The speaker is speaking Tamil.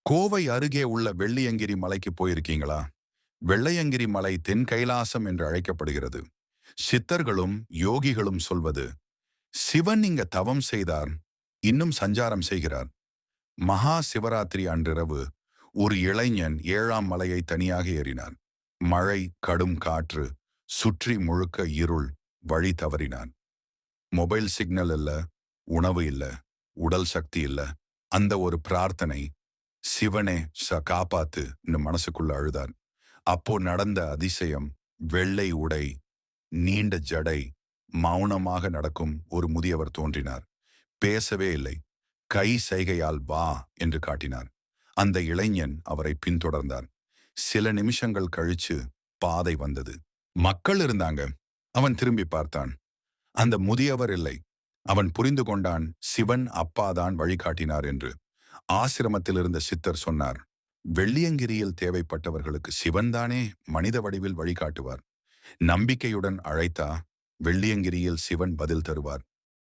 கோவை அருகே உள்ள வெள்ளியங்கிரி மலைக்கு போயிருக்கீங்களா? வெள்ளையங்கிரி மலை தென் கைலாசம் என்று அழைக்கப்படுகிறது. சித்தர்களும் யோகிகளும் சொல்வது, சிவன் இங்க தவம் செய்தார், இன்னும் சஞ்சாரம் செய்கிறார். மகா சிவராத்திரி அன்றிரவு ஒரு இளைஞன் 7ஆம் மலையை தனியாக ஏறினார். மழை, கடும் காற்று, சுற்றி முழுக்க இருள். வழி தவறினான். மொபைல் சிக்னல் இல்ல, உணவு இல்ல, உடல் சக்தி இல்ல. அந்த ஒரு பிரார்த்தனை, சிவனே காப்பாத்துன்னு மனசுக்குள்ள அழுதார். அப்போ நடந்த அதிசயம், வெள்ளை உடை, நீண்ட ஜடை, மௌனமாக நடக்கும் ஒரு முதியவர் தோன்றினார். பேசவே இல்லை. கை சைகையால் வா என்று காட்டினார். அந்த இளைஞன் அவரை பின்தொடர்ந்தார். சில நிமிஷங்கள் கழிச்சு பாதை வந்தது. மக்கள் இருந்தாங்க. அவன் திரும்பி பார்த்தான். அந்த முதியவர் இல்லை. அவன் புரிந்து கொண்டான், சிவன் அப்பாதான் வழிகாட்டினார் என்று. ஆசிரமத்தில் இருந்த சித்தர் சொன்னார், வெள்ளியங்கிரியில் தேவைப்பட்டவர்களுக்கு சிவன்தானே மனித வடிவில் வழிகாட்டுவார். நம்பிக்கையுடன் அழைத்தா வெள்ளியங்கிரியில் சிவன் பதில் தருவார்.